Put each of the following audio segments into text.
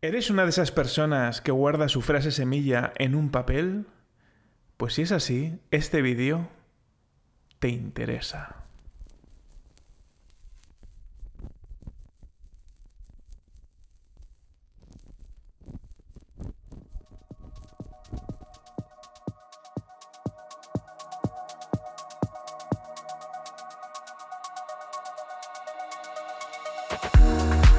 ¿Eres una de esas personas que guarda su frase semilla en un papel? Pues si es así, este vídeo te interesa.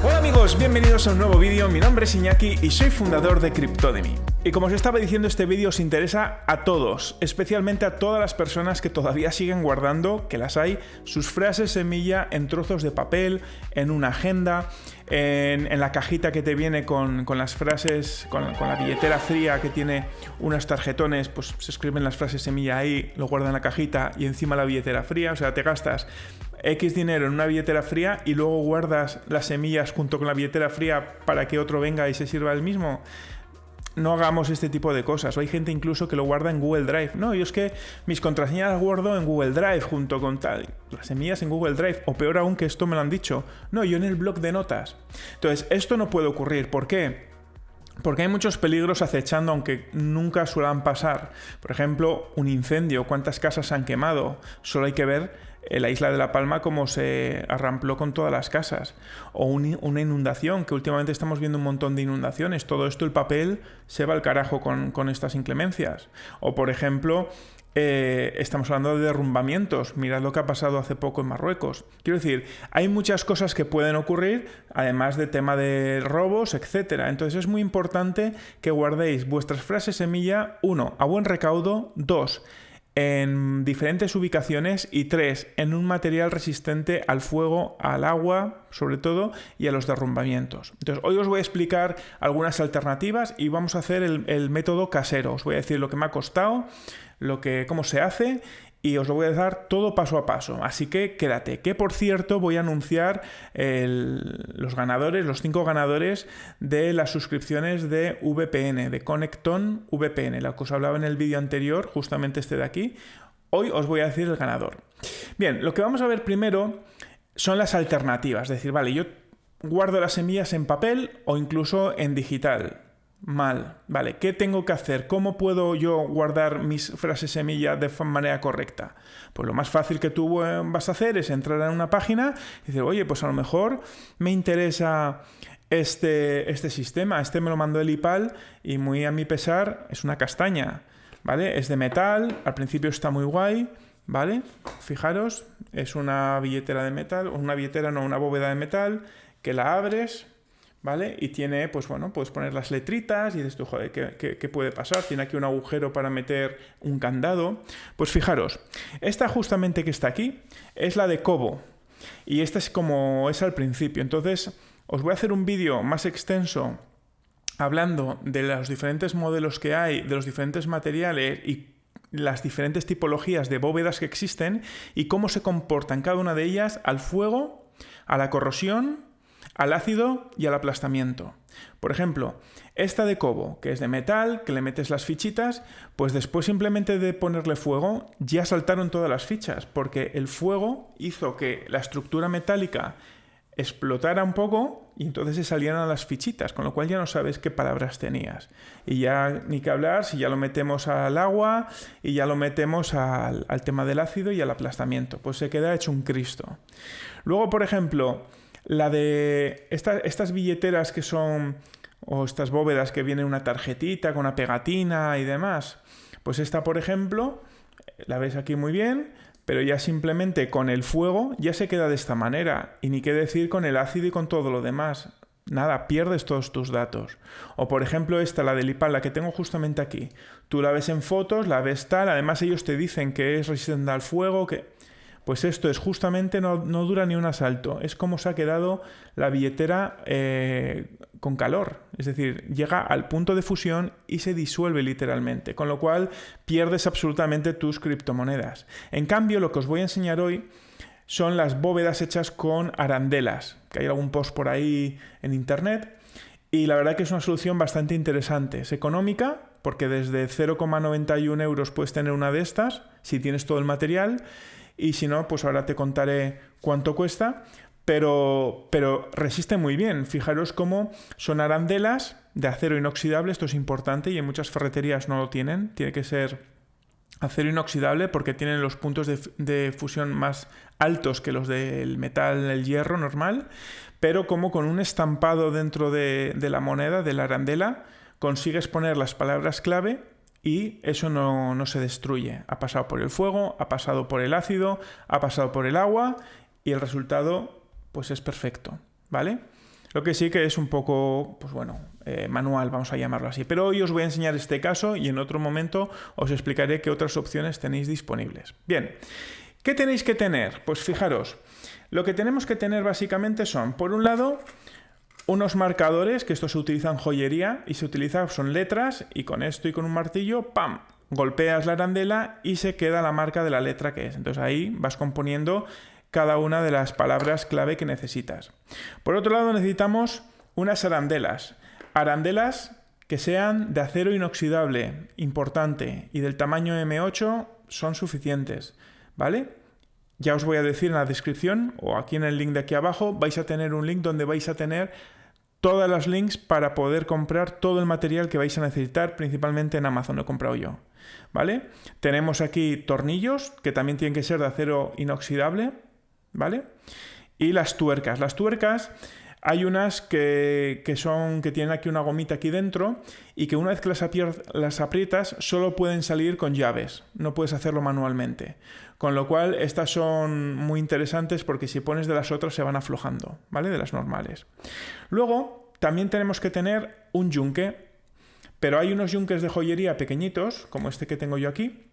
Hola amigos, bienvenidos a un nuevo vídeo. Mi nombre es Iñaki y soy fundador de Cryptodemy. Y como os estaba diciendo, este vídeo os interesa a todos, especialmente a todas las personas que todavía siguen guardando, que las hay, sus frases semilla en trozos de papel, en una agenda, en la cajita que te viene con las frases, con la billetera fría que tiene unos tarjetones, pues se escriben las frases semilla ahí, lo guardan en la cajita y encima la billetera fría. O sea, te gastas X dinero en una billetera fría y luego guardas las semillas junto con la billetera fría para que otro venga y se sirva el mismo. No hagamos este tipo de cosas. O hay gente incluso que lo guarda en Google Drive. No, yo es que mis contraseñas las guardo en Google Drive junto con tal. Las semillas en Google Drive. O peor aún, que esto me lo han dicho. No, yo en el bloc de notas. Entonces, esto no puede ocurrir. ¿Por qué? Porque hay muchos peligros acechando, aunque nunca suelen pasar. Por ejemplo, un incendio. ¿Cuántas casas se han quemado? Solo hay que ver la isla de La Palma como se arrampló con todas las casas. O una inundación, que últimamente estamos viendo un montón de inundaciones. Todo esto, el papel, se va al carajo con estas inclemencias. O por ejemplo, estamos hablando de derrumbamientos. Mirad lo que ha pasado hace poco en Marruecos. Quiero decir, hay muchas cosas que pueden ocurrir, además de tema de robos, etc. Entonces es muy importante que guardéis vuestras frases semilla, 1, a buen recaudo, 2, en diferentes ubicaciones y 3, en un material resistente al fuego, al agua, sobre todo, y a los derrumbamientos. Entonces, hoy os voy a explicar algunas alternativas y vamos a hacer el método casero. Os voy a decir lo que me ha costado, cómo se hace, y os lo voy a dar todo paso a paso. Así que quédate, que por cierto voy a anunciar los 5 ganadores de las suscripciones de VPN, de Connecton VPN, la que os hablaba en el vídeo anterior, justamente este de aquí. Hoy os voy a decir el ganador. Bien, lo que vamos a ver primero son las alternativas. Es decir, vale, yo guardo las semillas en papel o incluso en digital. Mal, vale, ¿qué tengo que hacer? ¿Cómo puedo yo guardar mis frases semilla de manera correcta? Pues lo más fácil que tú vas a hacer es entrar en una página y decir, oye, pues a lo mejor me interesa este sistema, me lo mandó el IPAL y muy a mi pesar es una castaña, ¿vale? Es de metal, al principio está muy guay, ¿vale? Fijaros, es una billetera de metal, una bóveda de metal que la abres, ¿vale? Y tiene, pues bueno, puedes poner las letritas y dices tú, joder, ¿qué puede pasar? Tiene aquí un agujero para meter un candado. Pues fijaros, esta justamente que está aquí es la de Kobo. Y esta es como es al principio. Entonces, os voy a hacer un vídeo más extenso hablando de los diferentes modelos que hay, de los diferentes materiales y las diferentes tipologías de bóvedas que existen y cómo se comportan cada una de ellas al fuego, a la corrosión, al ácido y al aplastamiento. Por ejemplo, esta de Kobo, que es de metal, que le metes las fichitas, pues después simplemente de ponerle fuego ya saltaron todas las fichas, porque el fuego hizo que la estructura metálica explotara un poco y entonces se salieron las fichitas, con lo cual ya no sabes qué palabras tenías. Y ya ni que hablar si ya lo metemos al agua y ya lo metemos al tema del ácido y al aplastamiento, pues se queda hecho un Cristo. Luego, por ejemplo, la de estas billeteras que son, o estas bóvedas que vienen una tarjetita con una pegatina y demás, pues esta, por ejemplo, la ves aquí muy bien, pero ya simplemente con el fuego ya se queda de esta manera. Y ni qué decir con el ácido y con todo lo demás. Nada, pierdes todos tus datos. O por ejemplo esta, la del IPAL, la que tengo justamente aquí. Tú la ves en fotos, la ves tal, además ellos te dicen que es resistente al fuego, que... Pues esto es justamente, no dura ni un asalto. Es como se ha quedado la billetera con calor. Es decir, llega al punto de fusión y se disuelve literalmente. Con lo cual pierdes absolutamente tus criptomonedas. En cambio, lo que os voy a enseñar hoy son las bóvedas hechas con arandelas. Que hay algún post por ahí en internet. Y la verdad que es una solución bastante interesante. Es económica, porque desde 0,91 euros puedes tener una de estas, si tienes todo el material. Y si no, pues ahora te contaré cuánto cuesta, pero resiste muy bien. Fijaros cómo son arandelas de acero inoxidable, esto es importante y en muchas ferreterías no lo tienen, tiene que ser acero inoxidable porque tienen los puntos de fusión más altos que los del metal, el hierro normal, pero como con un estampado dentro de la moneda, de la arandela, consigues poner las palabras clave y eso no se destruye. Ha pasado por el fuego, ha pasado por el ácido, ha pasado por el agua y el resultado pues es perfecto, ¿vale? Lo que sí que es un poco, pues bueno, manual, vamos a llamarlo así. Pero hoy os voy a enseñar este caso y en otro momento os explicaré qué otras opciones tenéis disponibles. Bien, ¿qué tenéis que tener? Pues fijaros, lo que tenemos que tener básicamente son, por un lado, unos marcadores, que esto se utiliza en joyería y se utiliza, son letras, y con esto y con un martillo, ¡pam!, golpeas la arandela y se queda la marca de la letra que es. Entonces ahí vas componiendo cada una de las palabras clave que necesitas. Por otro lado, necesitamos unas arandelas. Arandelas que sean de acero inoxidable, importante, y del tamaño M8 son suficientes, ¿vale? Ya os voy a decir en la descripción o aquí en el link de aquí abajo, vais a tener un link donde vais a tener todas las links para poder comprar todo el material que vais a necesitar, principalmente en Amazon, lo he comprado yo, ¿vale? Tenemos aquí tornillos, que también tienen que ser de acero inoxidable, ¿vale? Y las tuercas. Las tuercas, hay unas que tienen aquí una gomita aquí dentro y que una vez que las aprietas solo pueden salir con llaves, no puedes hacerlo manualmente. Con lo cual estas son muy interesantes porque si pones de las otras se van aflojando, ¿vale? De las normales. Luego también tenemos que tener un yunque, pero hay unos yunques de joyería pequeñitos, como este que tengo yo aquí,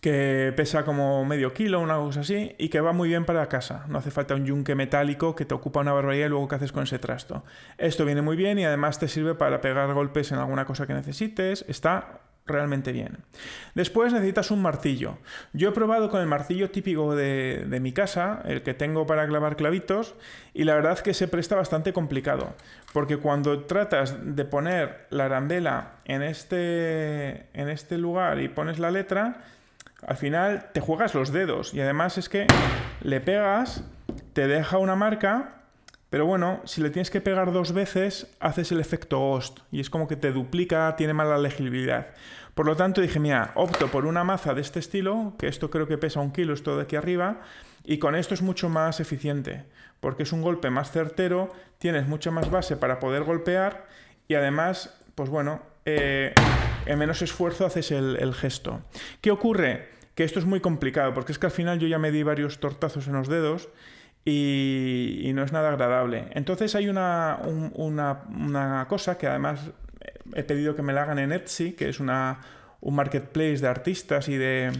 que pesa como medio kilo, una cosa así, y que va muy bien para casa. No hace falta un yunque metálico que te ocupa una barbaridad y luego ¿qué haces con ese trasto? Esto viene muy bien y además te sirve para pegar golpes en alguna cosa que necesites. Está realmente bien. Después necesitas un martillo. Yo he probado con el martillo típico de mi casa, el que tengo para clavar clavitos, y la verdad es que se presta bastante complicado, porque cuando tratas de poner la arandela en este lugar y pones la letra, al final te juegas los dedos y además es que le pegas, te deja una marca, pero bueno, si le tienes que pegar 2 veces, haces el efecto Ghost y es como que te duplica, tiene mala legibilidad. Por lo tanto dije, mira, opto por una maza de este estilo, que esto creo que pesa 1 kilo, esto de aquí arriba, y con esto es mucho más eficiente, porque es un golpe más certero, tienes mucha más base para poder golpear y además, pues bueno, en menos esfuerzo haces el gesto. ¿Qué ocurre? Que esto es muy complicado, porque es que al final yo ya me di varios tortazos en los dedos y no es nada agradable. Entonces hay una cosa que además he pedido que me la hagan en Etsy, que es un marketplace de artistas y de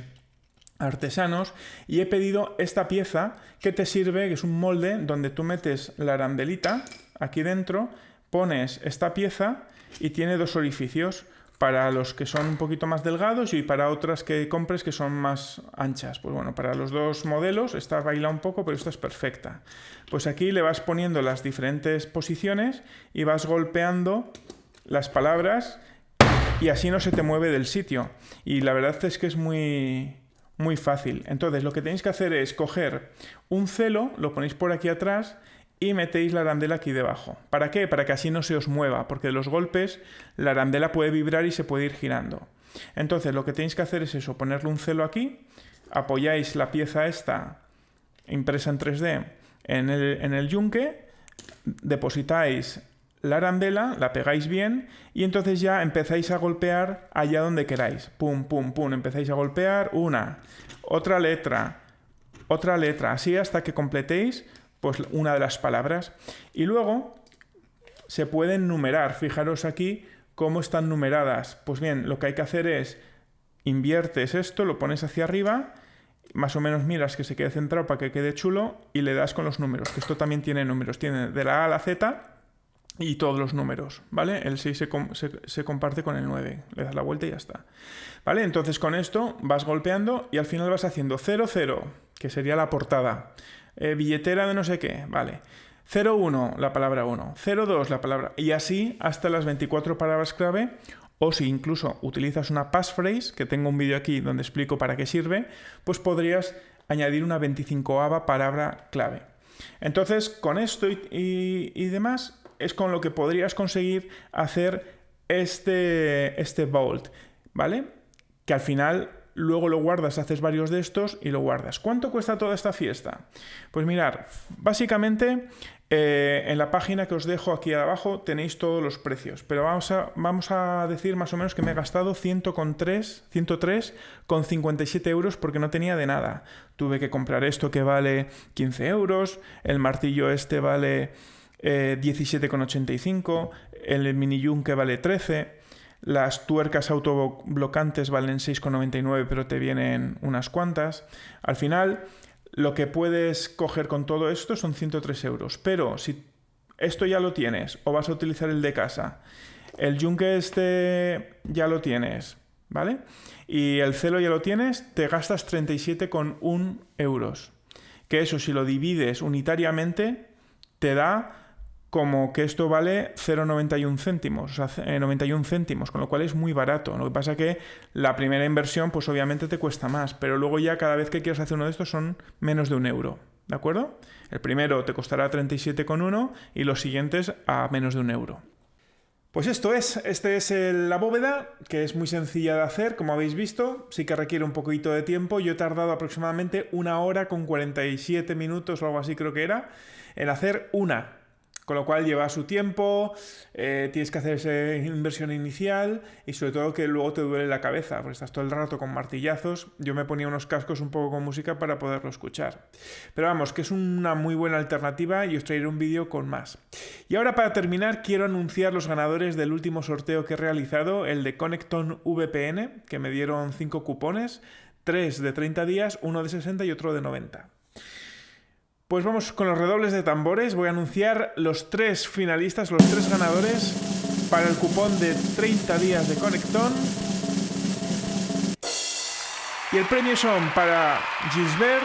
artesanos, y he pedido esta pieza que te sirve, que es un molde donde tú metes la arandelita aquí dentro, pones esta pieza y tiene 2 orificios para los que son un poquito más delgados y para otras que compres que son más anchas. Pues bueno, para los 2 modelos, esta baila un poco, pero esta es perfecta. Pues aquí le vas poniendo las diferentes posiciones y vas golpeando las palabras y así no se te mueve del sitio. Y la verdad es que es muy fácil. Entonces lo que tenéis que hacer es coger un celo, lo ponéis por aquí atrás y metéis la arandela aquí debajo. ¿Para qué? Para que así no se os mueva, porque de los golpes la arandela puede vibrar y se puede ir girando. Entonces lo que tenéis que hacer es eso, ponerle un celo aquí, apoyáis la pieza esta impresa en 3D en el yunque, depositáis la arandela, la pegáis bien y entonces ya empezáis a golpear allá donde queráis. Pum, pum, pum, empezáis a golpear otra letra, así hasta que completéis pues una de las palabras. Y luego se pueden numerar. Fijaros aquí cómo están numeradas. Pues bien, lo que hay que hacer es inviertes esto, lo pones hacia arriba, más o menos miras que se quede centrado para que quede chulo y le das con los números, que esto también tiene números. Tiene de la A a la Z y todos los números, ¿vale? El 6 se comparte con el 9. Le das la vuelta y ya está. ¿Vale? Entonces con esto vas golpeando y al final vas haciendo 00, que sería la portada. Billetera de no sé qué, vale. 01, la palabra 1. 02, la palabra... Y así hasta las 24 palabras clave. O si incluso utilizas una passphrase, que tengo un vídeo aquí donde explico para qué sirve, pues podrías añadir una 25ava palabra clave. Entonces, con esto y demás, es con lo que podrías conseguir hacer este Vault, ¿vale? Que al final luego lo guardas, haces varios de estos y lo guardas. ¿Cuánto cuesta toda esta fiesta? Pues mirar, básicamente en la página que os dejo aquí abajo tenéis todos los precios, pero vamos a decir más o menos que me he gastado 103,57 euros porque no tenía de nada. Tuve que comprar esto que vale 15 euros, el martillo este vale 17,85, el mini yunque vale 13. Las tuercas autoblocantes valen 6,99, pero te vienen unas cuantas. Al final, lo que puedes coger con todo esto son 103 euros. Pero si esto ya lo tienes o vas a utilizar el de casa, el yunque este ya lo tienes, ¿vale? Y el celo ya lo tienes, te gastas 37,1 euros. Que eso, si lo divides unitariamente, te da como que esto vale 0,91 céntimos, o sea, 91 céntimos, con lo cual es muy barato. Lo que pasa que la primera inversión, pues obviamente te cuesta más, pero luego ya cada vez que quieras hacer uno de estos son menos de 1 euro, ¿de acuerdo? El primero te costará 37,1 y los siguientes a menos de 1 euro. Pues esta es la bóveda, que es muy sencilla de hacer, como habéis visto, sí que requiere un poquito de tiempo. Yo he tardado aproximadamente 1 hora con 47 minutos o algo así creo que era, en hacer una. Con lo cual lleva su tiempo, tienes que hacer esa inversión inicial y sobre todo que luego te duele la cabeza, porque estás todo el rato con martillazos. Yo me ponía unos cascos un poco con música para poderlo escuchar. Pero vamos, que es una muy buena alternativa y os traeré un vídeo con más. Y ahora para terminar quiero anunciar los ganadores del último sorteo que he realizado, el de Connecton VPN, que me dieron 5 cupones, 3 de 30 días, uno de 60 y otro de 90. Pues vamos con los redobles de tambores. Voy a anunciar los 3 finalistas, los 3 ganadores para el cupón de 30 días de Connecton. Y el premio son para Gisbert,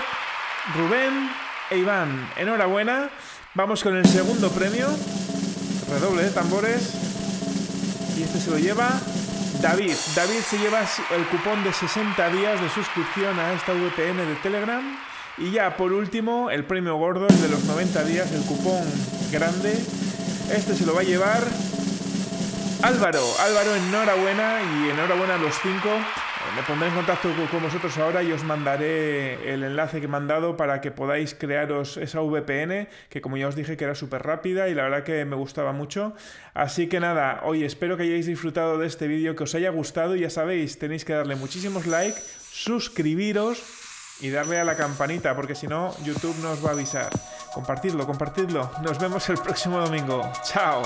Rubén e Iván. Enhorabuena. Vamos con el segundo premio. Redoble de tambores. Y este se lo lleva David. David se lleva el cupón de 60 días de suscripción a esta VPN de Telegram. Y ya por último, el premio gordo, el de los 90 días, el cupón grande. Este se lo va a llevar Álvaro. Álvaro, enhorabuena y enhorabuena a los 5. Me pondré en contacto con vosotros ahora y os mandaré el enlace que he mandado para que podáis crearos esa VPN, que como ya os dije que era súper rápida y la verdad que me gustaba mucho. Así que nada, hoy espero que hayáis disfrutado de este vídeo, que os haya gustado. Ya sabéis, tenéis que darle muchísimos likes, suscribiros y darle a la campanita, porque si no, YouTube no os va a avisar. Compartidlo. Nos vemos el próximo domingo. ¡Chao!